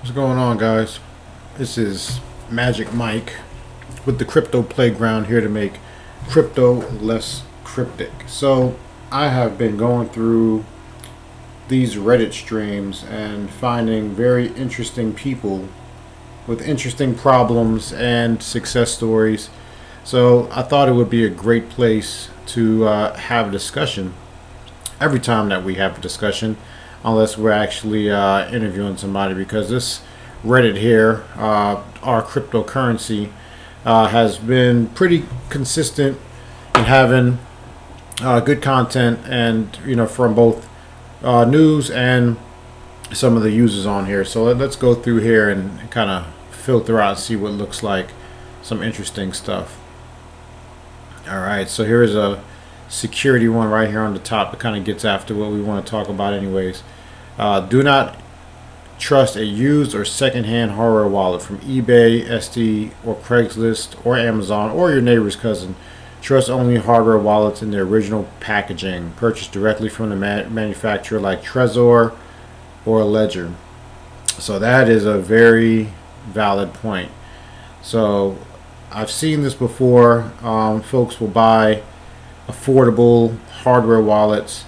What's going on, guys? This is Magic Mike with the Crypto Playground, here to make crypto less cryptic. So I have been going through these Reddit streams and finding very interesting people with interesting problems and success stories. So I thought it would be a great place to have a discussion every time that we have a discussion, unless we're actually interviewing somebody, because this Reddit here, our cryptocurrency, has been pretty consistent in having good content, and from both news and some of the users on here. So let's go through here and kind of filter out and see what looks like some interesting stuff. All right, so here's a security one right here on the top. It kind of gets after what we want to talk about anyways. Do not trust a used or secondhand hardware wallet from eBay, Etsy, or Craigslist, or Amazon, or your neighbor's cousin. Trust only hardware wallets in their original packaging, purchased directly from the manufacturer, like Trezor or Ledger. So that is a very valid point. So I've seen this before. Folks will buy affordable hardware wallets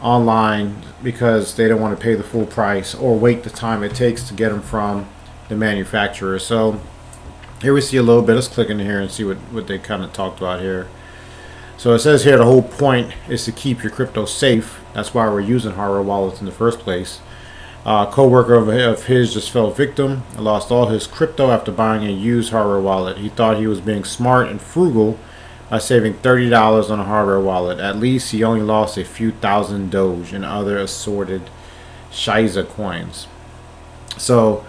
online because they don't want to pay the full price or wait the time it takes to get them from the manufacturer. So here we see a little bit. Let's click in here and see what they kind of talked about here. So it says here the whole point is to keep your crypto safe. That's why we're using hardware wallets in the first place. A co-worker of his just fell victim and lost all his crypto after buying a used hardware wallet. He thought he was being smart and frugal by saving $30 on a hardware wallet. At least he only lost a few thousand Doge and other assorted Shiza coins. So,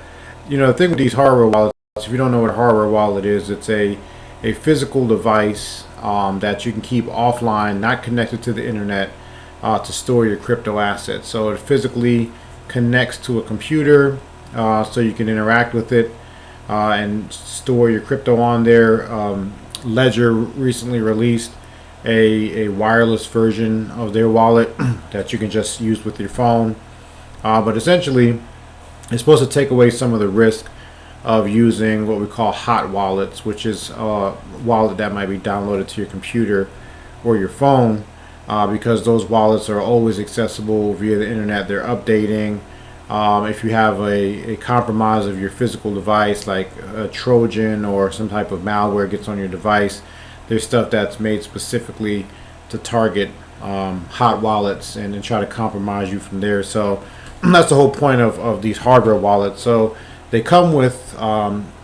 the thing with these hardware wallets, if you don't know what a hardware wallet is, it's a physical device that you can keep offline, not connected to the internet, to store your crypto assets. So it physically connects to a computer, so you can interact with it and store your crypto on there. Ledger recently released a wireless version of their wallet that you can just use with your phone. But essentially, it's supposed to take away some of the risk of using what we call hot wallets, which is a wallet that might be downloaded to your computer or your phone, because those wallets are always accessible via the internet. They're updating. If you have a compromise of your physical device, like a Trojan or some type of malware gets on your device, there's stuff that's made specifically to target hot wallets and try to compromise you from there. So that's the whole point of these hardware wallets. So they come with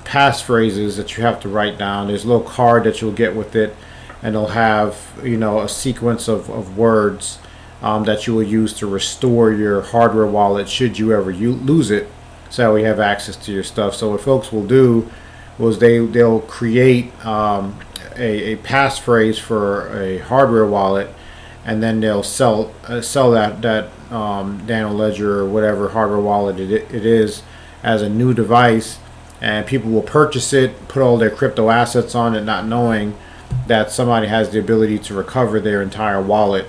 passphrases that you have to write down. There's a little card that you'll get with it, and it'll have a sequence of words that you will use to restore your hardware wallet should you ever lose it, so we have access to your stuff. So what folks will do was they'll create a passphrase for a hardware wallet, and then they'll sell that Daniel Ledger or whatever hardware wallet it is as a new device, and people will purchase it, put all their crypto assets on it, not knowing that somebody has the ability to recover their entire wallet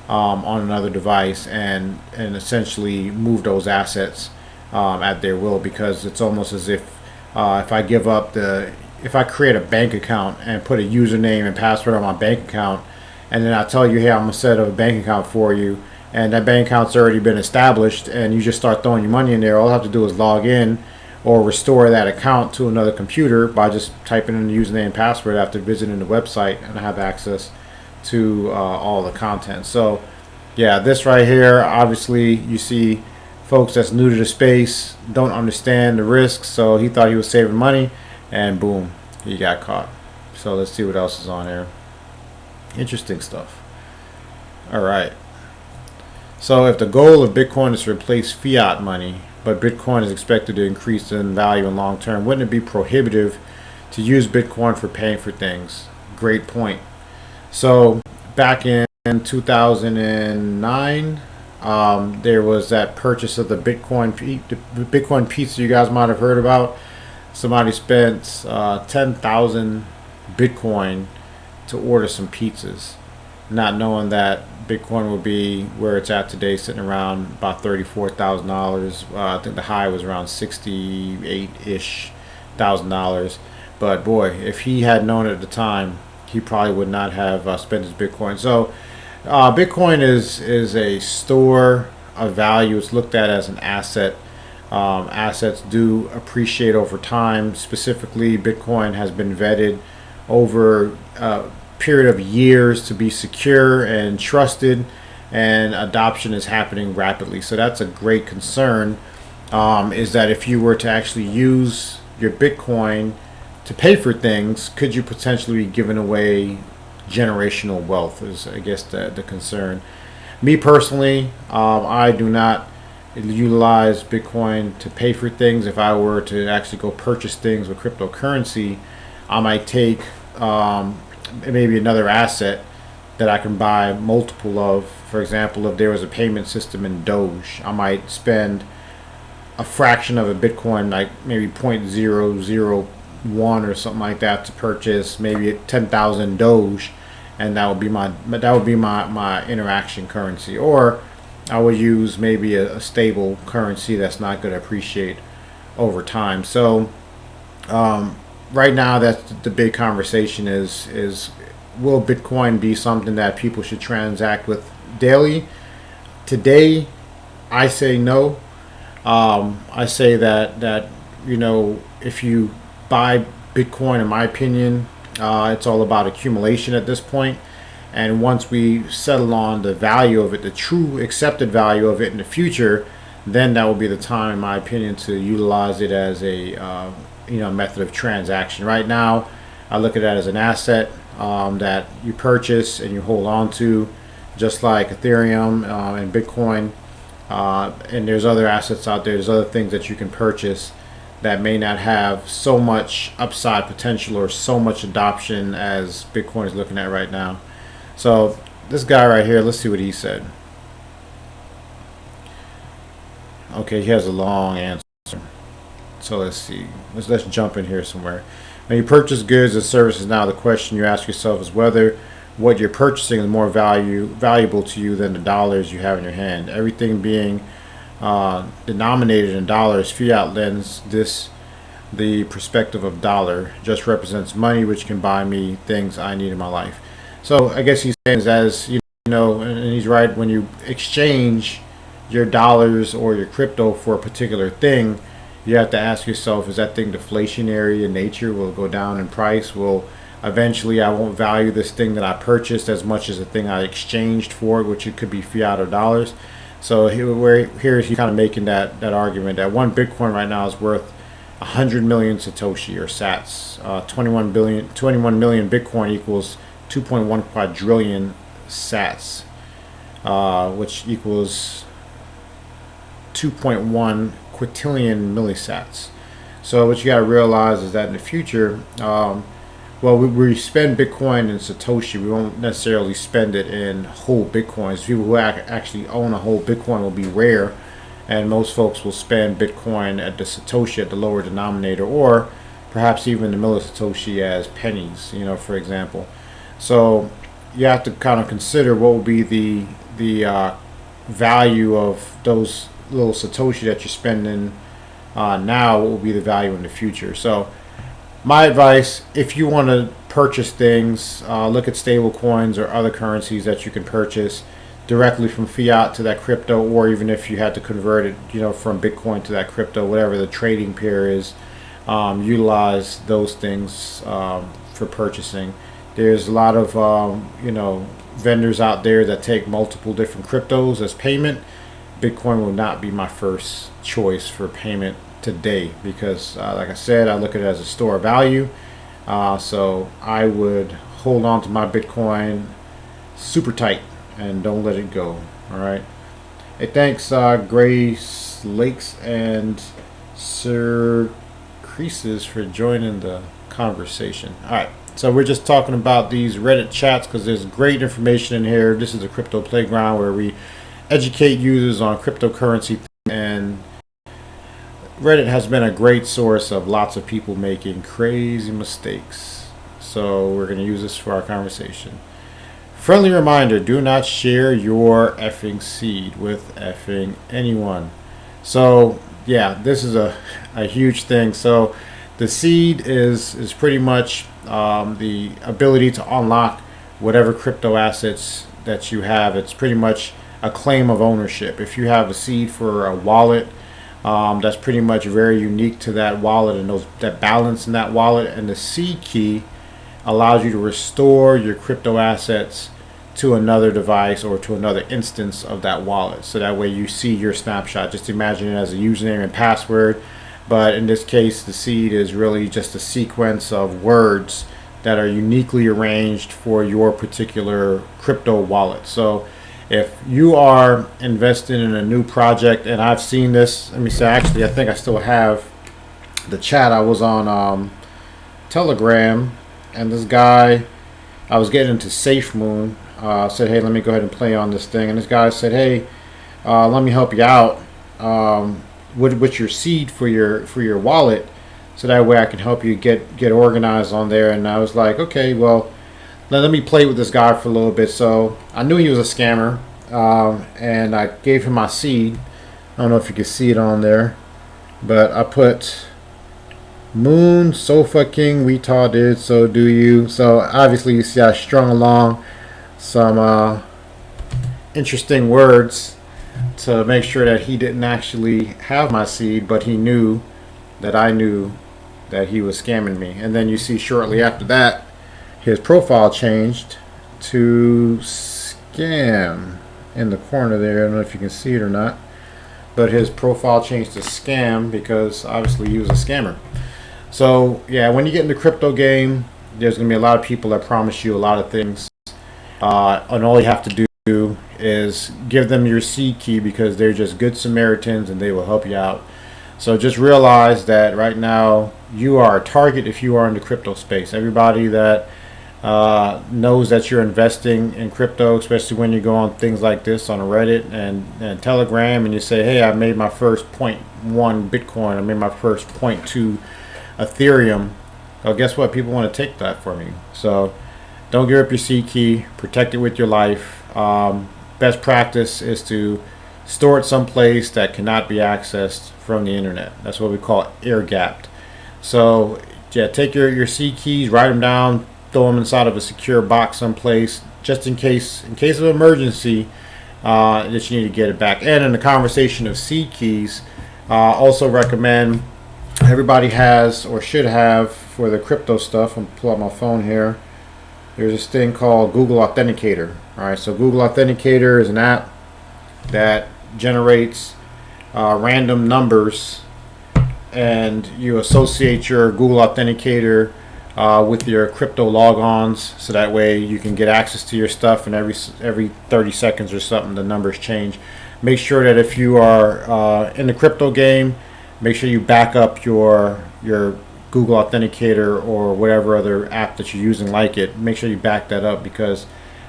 on another device and essentially move those assets at their will, because it's almost as if if I create a bank account and put a username and password on my bank account, and then I tell you, hey, I'm gonna set up a bank account for you, and that bank account's already been established, and you just start throwing your money in there, all I have to do is log in or restore that account to another computer by just typing in the username and password after visiting the website, and I have access to all the content. So yeah, this right here, obviously you see folks that's new to the space don't understand the risks, so he thought he was saving money, and boom, he got caught. So let's see what else is on here. Interesting stuff. All right, so if the goal of Bitcoin is to replace fiat money, but Bitcoin is expected to increase in value in long term, wouldn't it be prohibitive to use Bitcoin for paying for things? Great point. So back in 2009, there was that purchase of the Bitcoin pizza you guys might have heard about. Somebody spent 10,000 Bitcoin to order some pizzas, not knowing that Bitcoin will be where it's at today, sitting around about $34,000. I think the high was around 68-ish thousand dollars. But boy, if he had known at the time, he probably would not have spent his Bitcoin. So Bitcoin is a store of value. It's looked at as an asset. Assets do appreciate over time. Specifically, Bitcoin has been vetted over a period of years to be secure and trusted, and adoption is happening rapidly. So that's a great concern. Is that if you were to actually use your Bitcoin to pay for things, could you potentially be giving away generational wealth? Is, I guess, the concern. Me personally, I do not utilize Bitcoin to pay for things. If I were to actually go purchase things with cryptocurrency, I might take maybe another asset that I can buy multiple of. For example, if there was a payment system in Doge, I might spend a fraction of a Bitcoin, like maybe 0.001 or something like that, to purchase maybe 10,000 Doge, and that would be my interaction currency. Or I would use maybe a stable currency that's not going to appreciate over time. So right now, that's the big conversation is will Bitcoin be something that people should transact with daily? Today, I say no. I say that if you buy Bitcoin, in my opinion, it's all about accumulation at this point. And once we settle on the value of it, the true accepted value of it in the future, then that will be the time, in my opinion, to utilize it as a method of transaction. Right now, I look at it as an asset that you purchase and you hold on to, just like Ethereum and Bitcoin. And there's other assets out there. There's other things that you can purchase that may not have so much upside potential or so much adoption as Bitcoin is looking at right now. So this guy right here, let's see what he said. Okay, he has a long answer. So let's see. Let's jump in here somewhere. When you purchase goods and services now, the question you ask yourself is whether what you're purchasing is more valuable to you than the dollars you have in your hand. Everything being denominated in dollars, fiat lends this the perspective of dollar, just represents money which can buy me things I need in my life. So I guess he's saying, as you know, and he's right, when you exchange your dollars or your crypto for a particular thing, you have to ask yourself, is that thing deflationary in nature? Will it go down in price? Will eventually I won't value this thing that I purchased as much as the thing I exchanged for, which it could be fiat or dollars. So here he's kind of making that argument that one Bitcoin right now is worth 100 million Satoshi or Sats. 21 million Bitcoin equals 2.1 quadrillion Sats, which equals 2.1 quintillion millisats. So what you got to realize is that in the future, we spend Bitcoin in Satoshi. We won't necessarily spend it in whole Bitcoins. People who actually own a whole Bitcoin will be rare, and most folks will spend Bitcoin at the Satoshi, at the lower denominator, or perhaps even the millisatoshi as pennies, for example. So you have to kind of consider what will be the value of those little Satoshi that you're spending now. What will be the value in the future? So my advice, if you want to purchase things, look at stable coins or other currencies that you can purchase directly from fiat to that crypto, or even if you had to convert it, from Bitcoin to that crypto, whatever the trading pair is, utilize those things for purchasing. There's a lot of vendors out there that take multiple different cryptos as payment. Bitcoin will not be my first choice for payment today because, like I said, I look at it as a store of value. So I would hold on to my Bitcoin super tight and don't let it go. All right. Hey, thanks, Grace Lakes and Sir Creases for joining the conversation. All right. So we're just talking about these Reddit chats because there's great information in here. This is a crypto playground where we educate users on cryptocurrency, and Reddit has been a great source of lots of people making crazy mistakes. So we're going to use this for our conversation. Friendly reminder, do not share your effing seed with effing anyone. So yeah, this is a huge thing. So the seed is pretty much the ability to unlock whatever crypto assets that you have. It's pretty much a claim of ownership. If you have a seed for a wallet, that's pretty much very unique to that wallet and that balance in that wallet. And the seed key allows you to restore your crypto assets to another device or to another instance of that wallet. So that way you see your snapshot. Just imagine it as a username and password. But in this case, the seed is really just a sequence of words that are uniquely arranged for your particular crypto wallet. So if you are investing in a new project, and I've seen this, let me say, actually, I think I still have the chat. I was on Telegram, and this guy, I was getting into SafeMoon, said, hey, let me go ahead and play on this thing. And this guy said, hey, let me help you out with your seed for your wallet, so that way I can help you get organized on there. And I was like, okay, well, let me play with this guy for a little bit. So I knew he was a scammer, and I gave him my seed. I don't know if you can see it on there, but I put Moon, Sofa King, retarded, so do you. So obviously you see I strung along some interesting words to make sure that he didn't actually have my seed, but he knew that I knew that he was scamming me. And then you see shortly after that, his profile changed to scam in the corner there. I don't know if you can see it or not, but his profile changed to scam because obviously he was a scammer. So yeah, when you get in the crypto game, there's going to be a lot of people that promise you a lot of things, and all you have to do is give them your seed key, because they're just good Samaritans and they will help you out. So just realize that right now you are a target if you are in the crypto space. Everybody that knows that you're investing in crypto, especially when you go on things like this on Reddit and Telegram, and you say, hey, I made my first 0.1 Bitcoin, I made my first 0.2 Ethereum. Well, guess what? People want to take that from you. So don't give up your seed key. Protect it with your life. Best practice is to store it someplace that cannot be accessed from the internet. That's what we call air gapped. So yeah, take your seed keys, write them down, throw them inside of a secure box someplace, just in case of emergency, that you need to get it back. And in the conversation of seed keys, also recommend everybody has or should have for the crypto stuff. I'm gonna pull out my phone here. There's this thing called Google Authenticator. All right, so Google Authenticator is an app that generates random numbers, and you associate your Google Authenticator with your crypto logons, so that way you can get access to your stuff, and every 30 seconds or something the numbers change. Make sure that if you are in the crypto game, make sure you back up your Google Authenticator or whatever other app that you're using like it. Make sure you back that up, because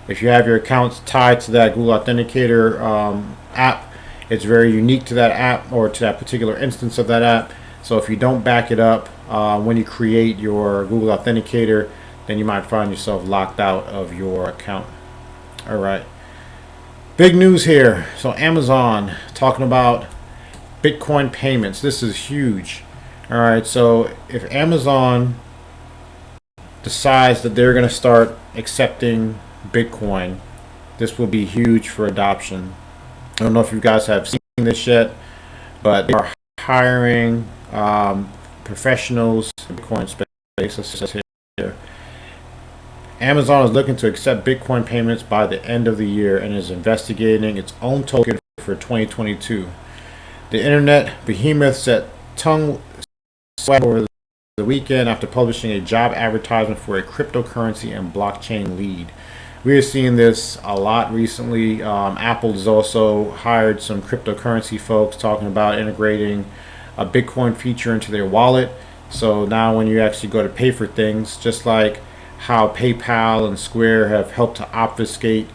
if you have your accounts tied to that Google Authenticator app, it's very unique to that app or to that particular instance of that app. So if you don't back it up when you create your Google Authenticator, then you might find yourself locked out of your account. All right. Big news here. So Amazon talking about Bitcoin payments. This is huge. All right. So if Amazon decides that they're going to start accepting Bitcoin, this will be huge for adoption. I don't know if you guys have seen this yet, but they are hiring professionals in Bitcoin space. Let's just here. Amazon is looking to accept Bitcoin payments by the end of the year and is investigating its own token for 2022. The internet behemoth set tongue swag over the weekend after publishing a job advertisement for a cryptocurrency and blockchain lead. We are seeing this a lot recently. Apple has also hired some cryptocurrency folks talking about integrating a Bitcoin feature into their wallet. So now when you actually go to pay for things, just like how PayPal and Square have helped to obfuscate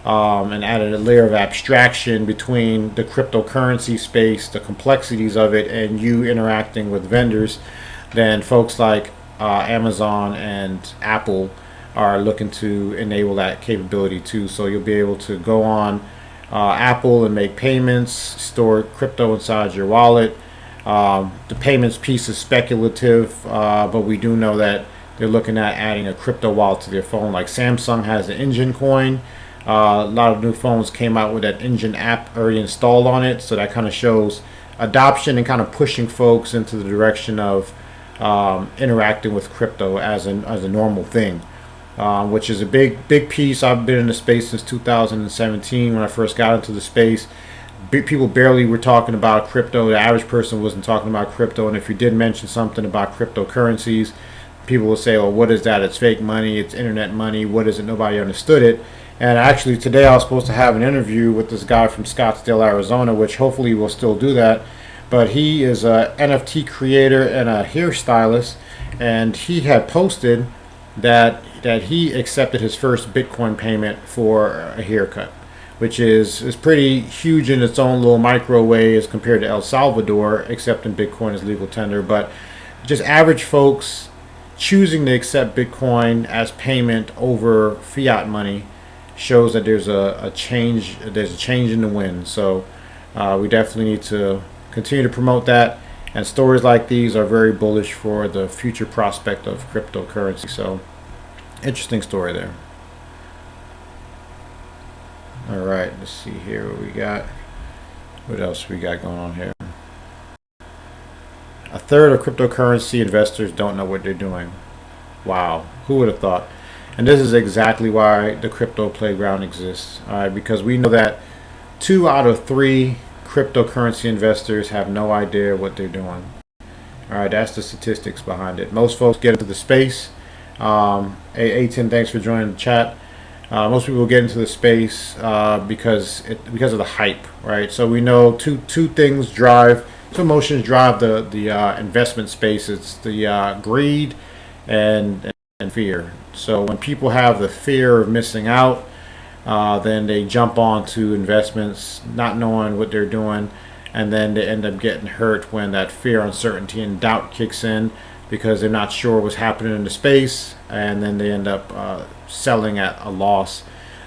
and added a layer of abstraction between the cryptocurrency space, the complexities of it, and you interacting with vendors, then folks like Amazon and Apple are looking to enable that capability too. So you'll be able to go on Apple and make payments, store crypto inside your wallet. The payments piece is speculative, but we do know that they're looking at adding a crypto wallet to their phone. Like Samsung has the Engine coin. A lot of new phones came out with that Engine app already installed on it, so that kind of shows adoption and kind of pushing folks into the direction of interacting with crypto as a normal thing, which is a big piece. I've been in the space since 2017 when I first got into the space. People barely were talking about crypto. The average person wasn't talking about crypto, and if you did mention something about cryptocurrencies, people will say, "Oh, what is that? It's fake money. It's internet money. What is it?" Nobody understood it. And actually, today I was supposed to have an interview with this guy from Scottsdale, Arizona, which hopefully will still do that. But he is a NFT creator and a hairstylist, and he had posted that he accepted his first Bitcoin payment for a haircut, which is pretty huge in its own little micro way as compared to El Salvador accepting Bitcoin as legal tender. But just average folks choosing to accept Bitcoin as payment over fiat money shows that there's a change. There's a change in the wind. So we definitely need to continue to promote that. And stories like these are very bullish for the future prospect of cryptocurrency. So interesting story there. All right, let's see here what we got. What else we got going on here? A third of cryptocurrency investors don't know what they're doing. Wow, who would have thought? And this is exactly why the crypto playground exists. All right, because we know that 2 out of 3 cryptocurrency investors have no idea what they're doing. All right, that's the statistics behind it. Most folks get into the space. A10, thanks for joining the chat. Most people get into the space because of the hype, right? So we know two emotions drive the investment space. It's the greed and fear. So when people have the fear of missing out, then they jump onto investments not knowing what they're doing, and then they end up getting hurt when that fear, uncertainty, and doubt kicks in because they're not sure what's happening in the space, and then they end up selling at a loss.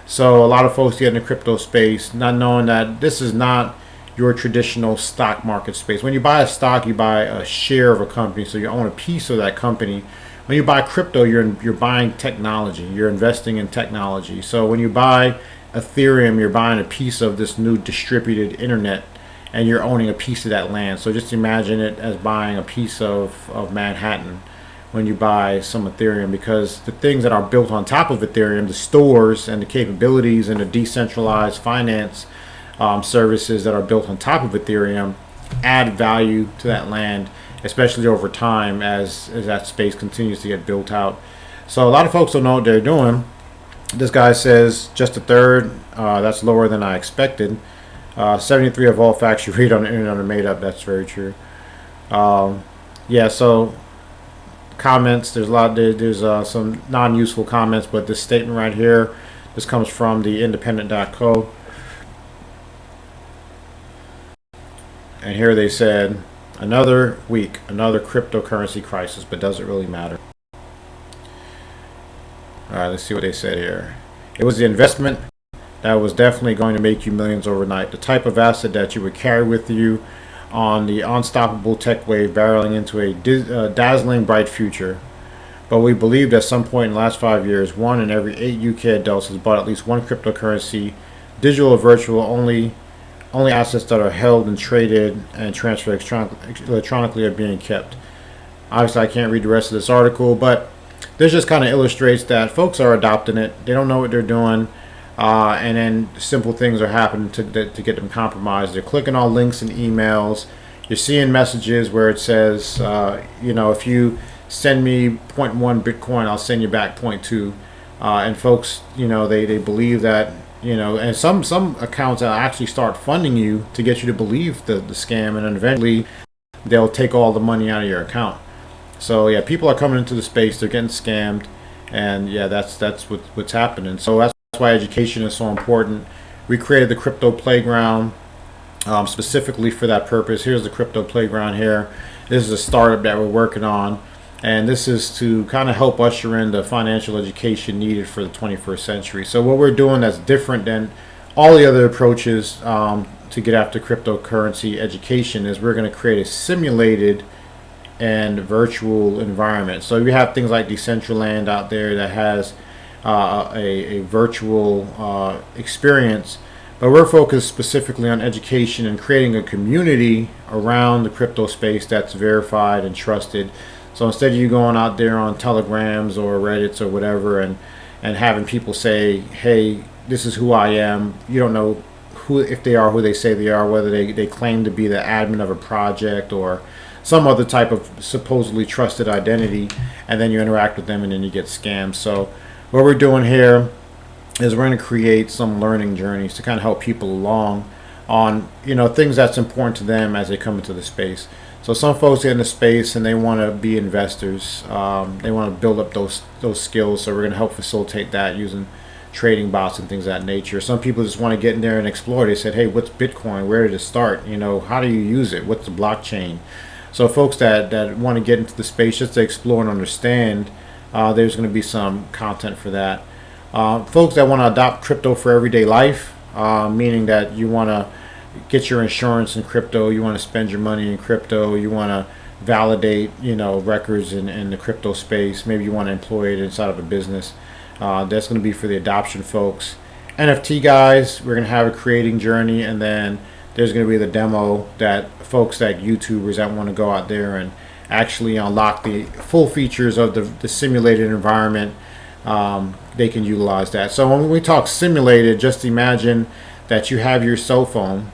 So a lot of folks get in the crypto space not knowing that this is not your traditional stock market space. When you buy a stock, you buy a share of a company, so you own a piece of that company. When you buy crypto, you're buying technology. You're investing in technology. So when you buy Ethereum, you're buying a piece of this new distributed internet, and you're owning a piece of that land. So just imagine it as buying a piece of Manhattan when you buy some Ethereum, because the things that are built on top of Ethereum, the stores and the capabilities and the decentralized finance services that are built on top of Ethereum add value to that land, especially over time as that space continues to get built out. So a lot of folks don't know what they're doing. This guy says just a third. That's lower than I expected. 73 of all facts you read on the internet are made up. That's very true. Yeah, so comments, there's a lot. There's some non-useful comments, but this statement right here, this comes from the independent.co. And here they said, another week, another cryptocurrency crisis, but does it really matter? All right, let's see what they said here. It was the investment that was definitely going to make you millions overnight. The type of asset that you would carry with you on the unstoppable tech wave barreling into a dazzling bright future. But we believed at some point in the last 5 years, 1 in every 8 UK adults has bought at least one cryptocurrency, digital or virtual, only assets that are held and traded and transferred electronically are being kept. Obviously, I can't read the rest of this article, but this just kind of illustrates that folks are adopting it. They don't know what they're doing, and then simple things are happening to get them compromised. They're clicking on links and emails. You're seeing messages where it says, if you send me 0.1 Bitcoin, I'll send you back 0.2. And folks, they believe that. And some accounts actually start funding you to get you to believe the scam, and then eventually they'll take all the money out of your account. So yeah, people are coming into the space, they're getting scammed, and yeah, that's what's happening. So that's why education is so important. We created the Crypto Playground specifically for that purpose. Here's the Crypto Playground here. This is a startup that we're working on. And this is to kind of help usher in the financial education needed for the 21st century. So what we're doing that's different than all the other approaches to get after cryptocurrency education is we're going to create a simulated and virtual environment. So you have things like Decentraland out there that has a virtual experience, but we're focused specifically on education and creating a community around the crypto space that's verified and trusted. So instead of you going out there on Telegrams or Reddits or whatever and having people say, hey, this is who I am, you don't know who, if they are who they say they are, whether they claim to be the admin of a project or some other type of supposedly trusted identity, and then you interact with them and then you get scammed. So what we're doing here is we're going to create some learning journeys to kind of help people along on things that's important to them as they come into the space. So some folks get in the space and they want to be investors. They want to build up those skills. So we're going to help facilitate that using trading bots and things of that nature. Some people just want to get in there and explore. They said, hey, what's Bitcoin? Where did it start? How do you use it? What's the blockchain? So folks that want to get into the space just to explore and understand, there's going to be some content for that. Folks that want to adopt crypto for everyday life, meaning that you want to get your insurance in crypto, you want to spend your money in crypto, you want to validate records in the crypto space, maybe you want to employ it inside of a business. That's going to be for the adoption folks. NFT guys, we're going to have a creating journey, and then there's going to be the demo that folks like YouTubers that want to go out there and actually unlock the full features of the simulated environment. They can utilize that. So when we talk simulated, just imagine that you have your cell phone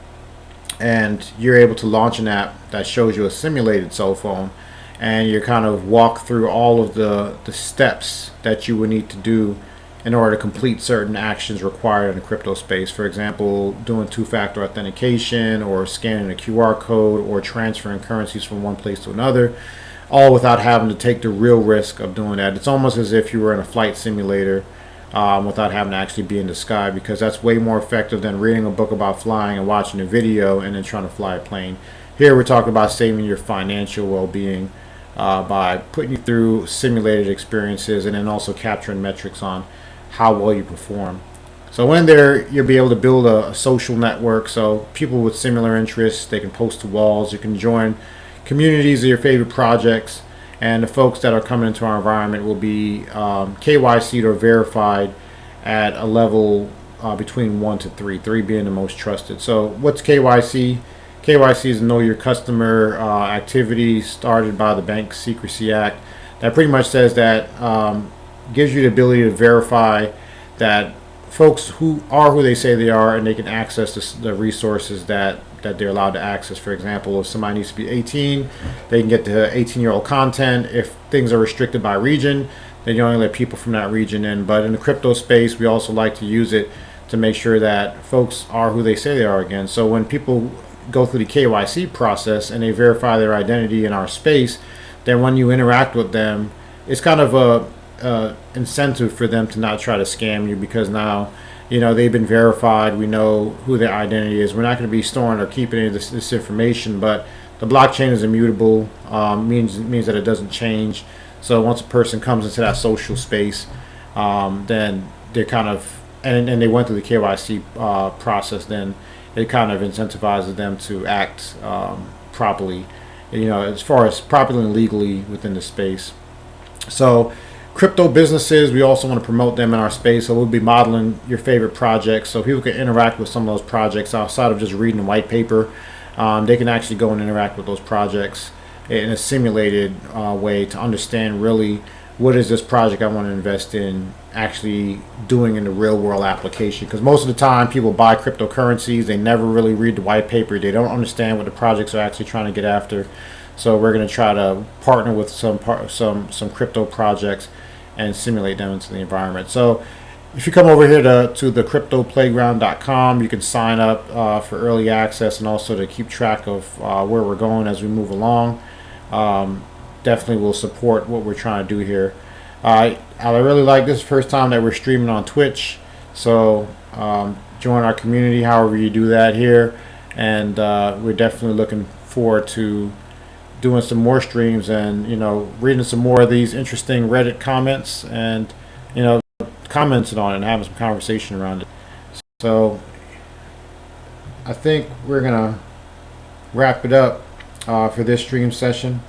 and you're able to launch an app that shows you a simulated cell phone, and you kind of walk through all of the steps that you would need to do in order to complete certain actions required in the crypto space. For example, doing two-factor authentication or scanning a QR code or transferring currencies from one place to another, all without having to take the real risk of doing that. It's almost as if you were in a flight simulator without having to actually be in the sky, because that's way more effective than reading a book about flying and watching a video and then trying to fly a plane. Here we're talking about saving your financial well-being by putting you through simulated experiences and then also capturing metrics on how well you perform. So in there, you'll be able to build a social network. So people with similar interests, they can post to walls. You can join communities of your favorite projects. And the folks that are coming into our environment will be KYC'd or verified at a level between 1 to 3, 3 being the most trusted. So what's KYC? KYC is Know Your Customer activity started by the Bank Secrecy Act. That pretty much says that gives you the ability to verify that folks who are who they say they are, and they can access the resources that they're allowed to access. For example, if somebody needs to be 18, they can get the 18-year-old content. If things are restricted by region, then you only let people from that region in. But in the crypto space, we also like to use it to make sure that folks are who they say they are again. So when people go through the KYC process and they verify their identity in our space, then when you interact with them, it's kind of a incentive for them to not try to scam you, because now they've been verified. We know who their identity is. We're not going to be storing or keeping any of this information, but the blockchain is immutable. Means that it doesn't change. So once a person comes into that social space, then they're kind of and they went through the KYC process, then it kind of incentivizes them to act properly, as far as properly and legally within the space. So crypto businesses, we also want to promote them in our space. So we'll be modeling your favorite projects so people can interact with some of those projects outside of just reading a white paper. They can actually go and interact with those projects in a simulated way to understand really what is this project I want to invest in actually doing in the real world application. Because most of the time people buy cryptocurrencies, they never really read the white paper. They don't understand what the projects are actually trying to get after. So we're going to try to partner with some crypto projects and simulate them into the environment. So if you come over here to the cryptoplayground.com, you can sign up for early access and also to keep track of where we're going as we move along. Definitely will support what we're trying to do here. I really like this first time that we're streaming on Twitch. So join our community however you do that here. And we're definitely looking forward to doing some more streams and, you know, reading some more of these interesting Reddit comments and, you know, commenting on it and having some conversation around it. So I think we're gonna wrap it up for this stream session.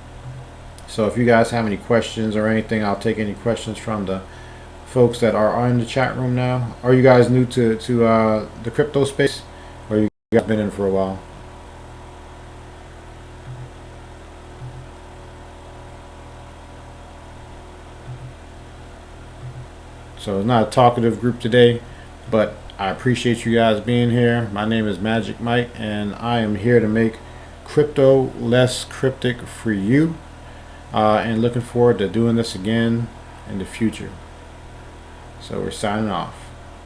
So if you guys have any questions or anything, I'll take any questions from the folks that are in the chat room now. Are you guys new to the crypto space, or you guys been in for a while? So it's not a talkative group today, but I appreciate you guys being here. My name is Magic Mike, and I am here to make crypto less cryptic for you. And looking forward to doing this again in the future. So we're signing off.